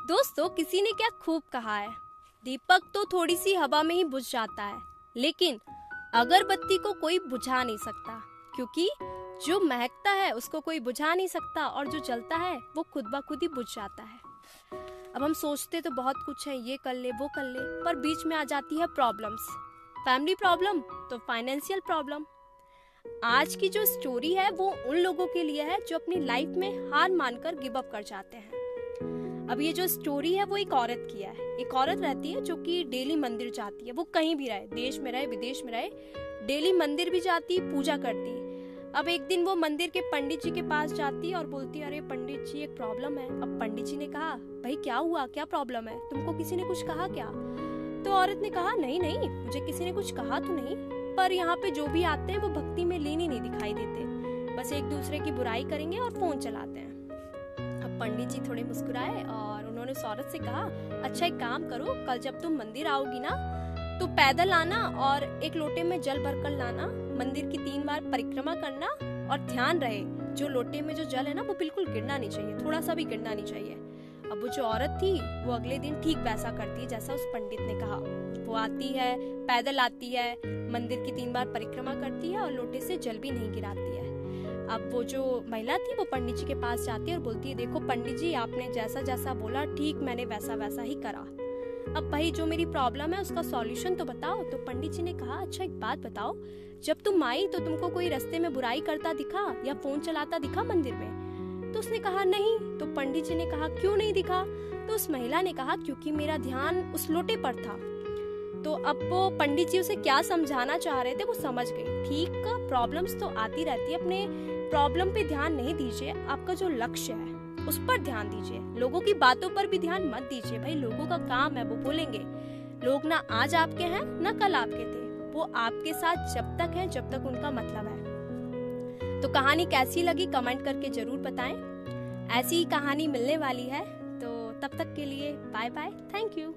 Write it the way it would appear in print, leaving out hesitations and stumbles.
दोस्तों, किसी ने क्या खूब कहा है, दीपक तो थोड़ी सी हवा में ही बुझ जाता है, लेकिन अगरबत्ती को कोई बुझा नहीं सकता, क्योंकि जो महकता है उसको कोई बुझा नहीं सकता और जो जलता है वो खुद ब खुद ही बुझ जाता है। अब हम सोचते तो बहुत कुछ है, ये कर ले वो कर ले, पर बीच में आ जाती है प्रॉब्लम्स। फैमिली प्रॉब्लम तो फाइनेंशियल प्रॉब्लम। आज की जो स्टोरी है वो उन लोगों के लिए है जो अपनी लाइफ में हार मानकर गिव अप कर जाते हैं। अब ये जो स्टोरी है वो एक औरत की है। एक औरत रहती है जो कि डेली मंदिर जाती है, वो कहीं भी रहे, देश में रहे विदेश में रहे, डेली मंदिर भी जाती, पूजा करती। अब एक दिन वो मंदिर के पंडित जी के पास जाती और बोलती, अरे पंडित जी एक प्रॉब्लम है। अब पंडित जी ने कहा, भाई क्या हुआ, क्या प्रॉब्लम है, तुमको किसी ने कुछ कहा क्या? तो औरत ने कहा, नहीं नहीं, मुझे किसी ने कुछ कहा तो नहीं, पर यहाँ पे जो भी आते हैं वो भक्ति में लीन ही नहीं दिखाई देते, बस एक दूसरे की बुराई करेंगे और फोन चलाते हैं। अब पंडित जी थोड़े मुस्कुराए और उन्होंने उस औरत से कहा, अच्छा एक काम करो, कल जब तुम मंदिर आओगी ना तो पैदल आना और एक लोटे में जल भरकर लाना, मंदिर की 3 बार परिक्रमा करना और ध्यान रहे जो लोटे में जो जल है ना वो बिल्कुल गिरना नहीं चाहिए, थोड़ा सा भी गिरना नहीं चाहिए। अब वो जो औरत थी वो अगले दिन ठीक वैसा करती है जैसा उस पंडित ने कहा। वो आती है, पैदल आती है, मंदिर की 3 बार परिक्रमा करती है और लोटे से जल भी नहीं गिराती है। अब वो जो महिला थी वो पंडित जी के पास जाती है और बोलती है, देखो पंडित जी, आपने जैसा जैसा बोला ठीक मैंने वैसा वैसा ही करा। अब भाई जो मेरी प्रॉब्लम है उसका सॉल्यूशन तो बताओ। तो पंडित जी ने कहा, अच्छा एक बात बताओ, जब तुम आई तो तुमको कोई रास्ते में बुराई करता दिखा या फोन चलाता दिखा मंदिर में? तो उसने कहा नहीं। तो पंडित जी ने कहा, क्यों नहीं दिखा? तो उस महिला ने कहा, क्योंकि मेरा ध्यान उस लोटे पर था। तो अब वो पंडित जी उसे क्या समझाना चाह रहे थे वो समझ गई। ठीक, प्रॉब्लम्स तो आती रहती है, अपने प्रॉब्लम पे ध्यान नहीं दीजिए, आपका जो लक्ष्य है उस पर ध्यान दीजिए, लोगों की बातों पर भी ध्यान मत दीजिए। भाई लोगों का काम है, वो बोलेंगे। लोग ना आज आपके हैं ना कल आपके थे, वो आपके साथ जब तक है जब तक उनका मतलब है। तो कहानी कैसी लगी कमेंट करके जरूर बताएं। ऐसी ही कहानी मिलने वाली है, तो तब तक के लिए बाय बाय, थैंक यू।